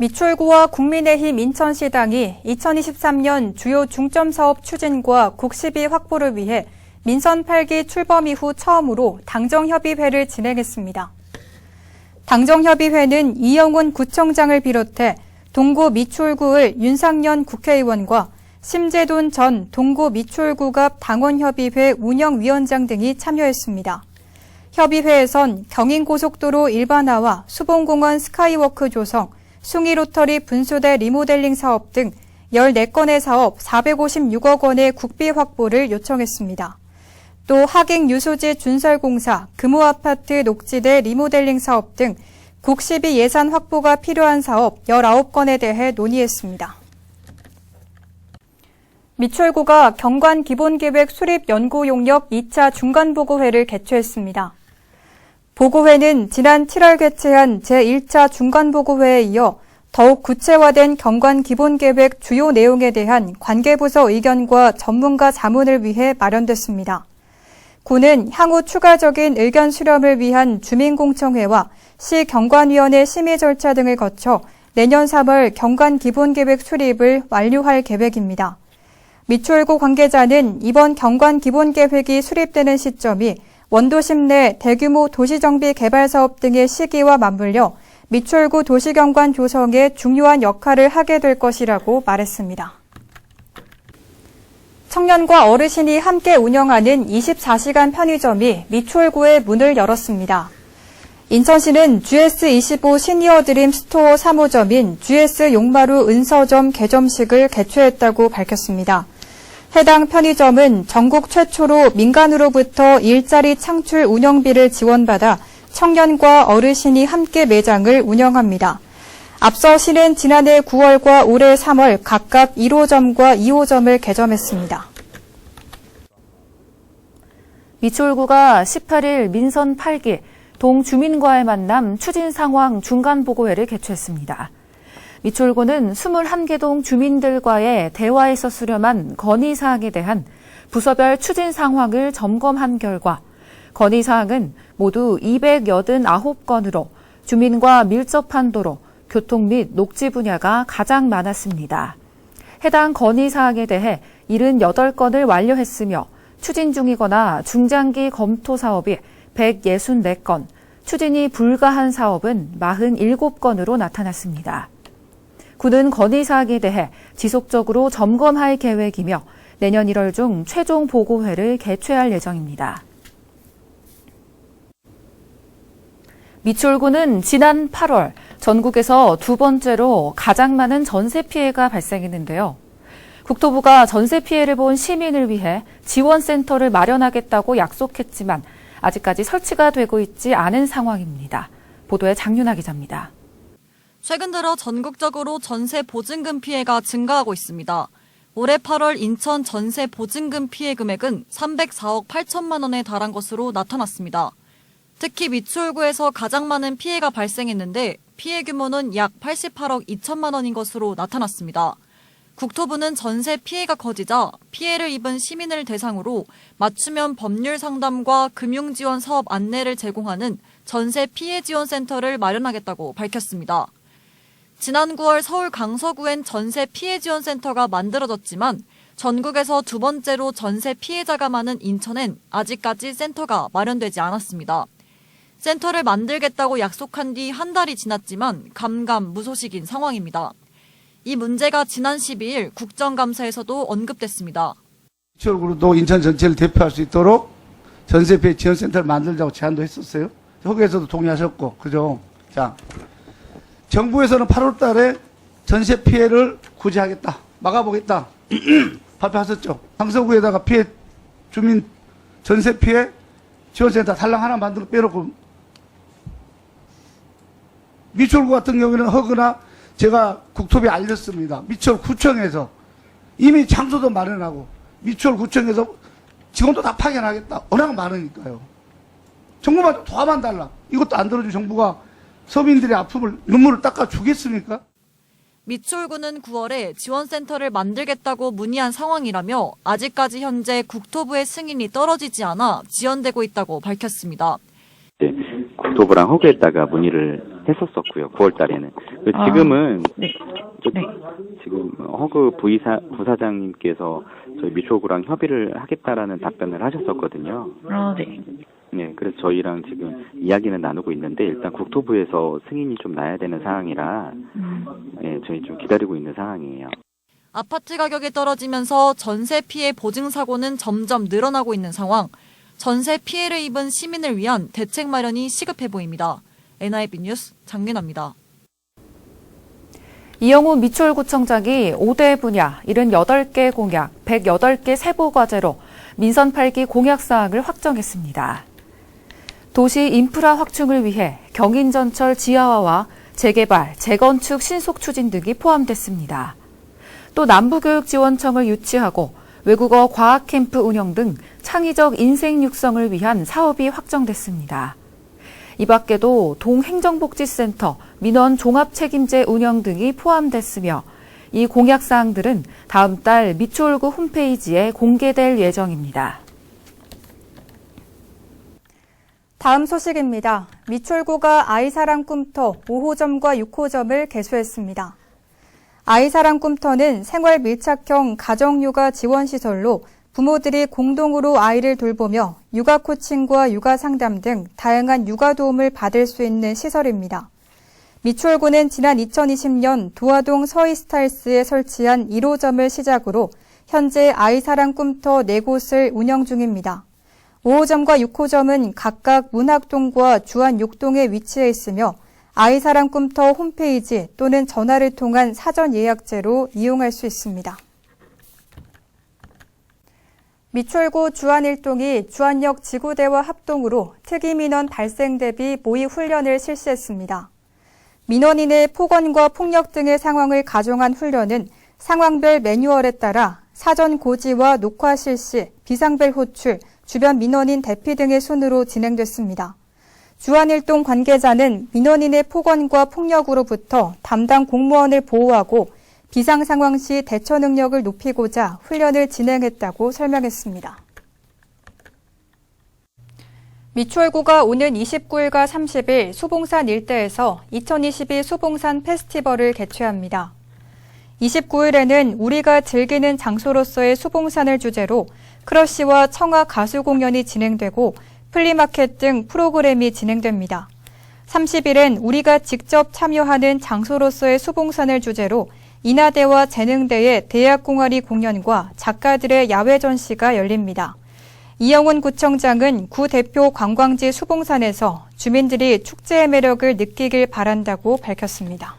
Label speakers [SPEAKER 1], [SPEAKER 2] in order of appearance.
[SPEAKER 1] 미추홀구와 국민의힘 인천시당이 2023년 주요 중점사업 추진과 곡시비 확보를 위해 민선 8기 출범 이후 처음으로 당정협의회를 진행했습니다. 당정협의회는 이영훈 구청장을 비롯해 동구 미추홀구의 윤상년 국회의원과 심재돈 전 동구 미추홀구갑 당원협의회 운영위원장 등이 참여했습니다. 협의회에선 경인고속도로 일반화와 수봉공원 스카이워크 조성, 숭이로터리 분수대 리모델링 사업 등 14건의 사업 456억 원의 국비 확보를 요청했습니다. 또 하객유소지 준설공사, 금호아파트 녹지대 리모델링 사업 등 곡시비 예산 확보가 필요한 사업 19건에 대해 논의했습니다. 미추홀구가 경관 기본계획 수립 연구 용역 2차 중간보고회를 개최했습니다. 보고회는 지난 7월 개최한 제1차 중간보고회에 이어 더욱 구체화된 경관 기본계획 주요 내용에 대한 관계부서 의견과 전문가 자문을 위해 마련됐습니다. 구는 향후 추가적인 의견 수렴을 위한 주민공청회와 시경관위원회 심의 절차 등을 거쳐 내년 3월 경관 기본계획 수립을 완료할 계획입니다. 미추홀구 관계자는 이번 경관 기본계획이 수립되는 시점이 원도심 내 대규모 도시정비 개발 사업 등의 시기와 맞물려 미추홀구 도시경관 조성에 중요한 역할을 하게 될 것이라고 말했습니다. 청년과 어르신이 함께 운영하는 24시간 편의점이 미추홀구에 문을 열었습니다. 인천시는 GS25 시니어 드림 스토어 3호점인 GS 용마루 은서점 개점식을 개최했다고 밝혔습니다. 해당 편의점은 전국 최초로 민간으로부터 일자리 창출 운영비를 지원받아 청년과 어르신이 함께 매장을 운영합니다. 앞서 시는 지난해 9월과 올해 3월 각각 1호점과 2호점을 개점했습니다.
[SPEAKER 2] 미추홀구가 18일 민선 8기 동주민과의 만남 추진 상황 중간보고회를 개최했습니다. 미추홀구는 21개 동 주민들과의 대화에서 수렴한 건의사항에 대한 부서별 추진 상황을 점검한 결과 건의사항은 모두 289건으로 주민과 밀접한 도로, 교통 및 녹지 분야가 가장 많았습니다. 해당 건의사항에 대해 78건을 완료했으며 추진 중이거나 중장기 검토 사업이 164건, 추진이 불가한 사업은 47건으로 나타났습니다. 구는 건의사항에 대해 지속적으로 점검할 계획이며 내년 1월 중 최종 보고회를 개최할 예정입니다. 미추홀구는 지난 8월 전국에서 두 번째로 가장 많은 전세 피해가 발생했는데요. 국토부가 전세 피해를 본 시민을 위해 지원센터를 마련하겠다고 약속했지만 아직까지 설치가 되고 있지 않은 상황입니다. 보도에 장윤아 기자입니다.
[SPEAKER 3] 최근 들어 전국적으로 전세 보증금 피해가 증가하고 있습니다. 올해 8월 인천 전세 보증금 피해 금액은 304억 8천만 원에 달한 것으로 나타났습니다. 특히 미추홀구에서 가장 많은 피해가 발생했는데 피해 규모는 약 88억 2천만 원인 것으로 나타났습니다. 국토부는 전세 피해가 커지자 피해를 입은 시민을 대상으로 맞춤형 법률 상담과 금융지원 사업 안내를 제공하는 전세 피해 지원센터를 마련하겠다고 밝혔습니다. 지난 9월 서울 강서구엔 전세 피해 지원센터가 만들어졌지만 전국에서 두 번째로 전세 피해자가 많은 인천엔 아직까지 센터가 마련되지 않았습니다. 센터를 만들겠다고 약속한 뒤 한 달이 지났지만 감감무소식인 상황입니다. 이 문제가 지난 12일 국정감사에서도 언급됐습니다.
[SPEAKER 4] 미추홀구도 인천 전체를 대표할 수 있도록 전세 피해 지원센터를 만들자고 제안도 했었어요. 거기에서도 동의하셨고, 그죠? 자, 정부에서는 8월 달에 전세 피해를 구제하겠다, 막아보겠다 발표하셨죠. 강서구에다가 피해 주민 전세 피해 지원센터 달랑 하나 만들어 빼놓고 미추홀구 같은 경우에는 허그나 제가 국토부에 알렸습니다. 미추홀구청에서 이미 장소도 마련하고 미추홀구청에서 직원도 다 파견하겠다. 워낙 많으니까요. 정부만 좀 도와만 달라. 이것도 안 들어준 정부가 서민들의 아픔을 눈물을 닦아주겠습니까?
[SPEAKER 3] 미추홀구는 9월에 지원센터를 만들겠다고 문의한 상황이라며 아직까지 현재 국토부의 승인이 떨어지지 않아 지연되고 있다고 밝혔습니다.
[SPEAKER 5] 국토부랑 허그에다가 문의를 했었었고요. 9월 달에는. 지금은
[SPEAKER 2] 네.
[SPEAKER 5] 지금 허그 부사장님께서 저희 미추홀구랑 협의를 하겠다라는 답변을 하셨었거든요.
[SPEAKER 2] 네.
[SPEAKER 5] 네, 그래서 저희랑 지금 이야기는 나누고 있는데 일단 국토부에서 승인이 좀 나야 되는 상황이라 네, 저희 좀 기다리고 있는 상황이에요.
[SPEAKER 3] 아파트 가격이 떨어지면서 전세 피해 보증 사고는 점점 늘어나고 있는 상황. 전세 피해를 입은 시민을 위한 대책 마련이 시급해 보입니다. NIB 뉴스 장민아입니다.
[SPEAKER 2] 이영우 미추홀구청장이 5대 분야 78개 공약, 108개 세부 과제로 민선 8기 공약 사항을 확정했습니다. 도시 인프라 확충을 위해 경인전철 지하화와 재개발, 재건축 신속 추진 등이 포함됐습니다. 또 남부교육지원청을 유치하고 외국어 과학 캠프 운영 등 창의적 인생 육성을 위한 사업이 확정됐습니다. 이 밖에도 동행정복지센터, 민원 종합책임제 운영 등이 포함됐으며 이 공약 사항들은 다음 달 미추홀구 홈페이지에 공개될 예정입니다.
[SPEAKER 1] 다음 소식입니다. 미추홀구가 아이사랑 꿈터 5호점과 6호점을 개소했습니다. 아이사랑 꿈터는 생활 밀착형 가정육아 지원시설로 부모들이 공동으로 아이를 돌보며 육아 코칭과 육아 상담 등 다양한 육아 도움을 받을 수 있는 시설입니다. 미추홀구는 지난 2020년 도화동 서이스타일스에 설치한 1호점을 시작으로 현재 아이사랑 꿈터 4곳을 운영 중입니다. 5호점과 6호점은 각각 문학동과 주안육동에 위치해 있으며 아이사랑 꿈터 홈페이지 또는 전화를 통한 사전 예약제로 이용할 수 있습니다. 미추홀구 주안일동이 주안역 지구대와 합동으로 특이 민원 발생 대비 모의 훈련을 실시했습니다. 민원인의 폭언과 폭력 등의 상황을 가정한 훈련은 상황별 매뉴얼에 따라 사전 고지와 녹화 실시, 비상벨 호출, 주변 민원인 대피 등의 순으로 진행됐습니다. 주안일동 관계자는 민원인의 폭언과 폭력으로부터 담당 공무원을 보호하고 비상 상황 시 대처 능력을 높이고자 훈련을 진행했다고 설명했습니다. 미추홀구가 오는 29일과 30일 수봉산 일대에서 2022 수봉산 페스티벌을 개최합니다. 29일에는 우리가 즐기는 장소로서의 수봉산을 주제로 크러쉬와 청아 가수 공연이 진행되고 플리마켓 등 프로그램이 진행됩니다. 30일엔 우리가 직접 참여하는 장소로서의 수봉산을 주제로 인하대와 재능대의 대학공아리 공연과 작가들의 야외 전시가 열립니다. 이영훈 구청장은 구 대표 관광지 수봉산에서 주민들이 축제의 매력을 느끼길 바란다고 밝혔습니다.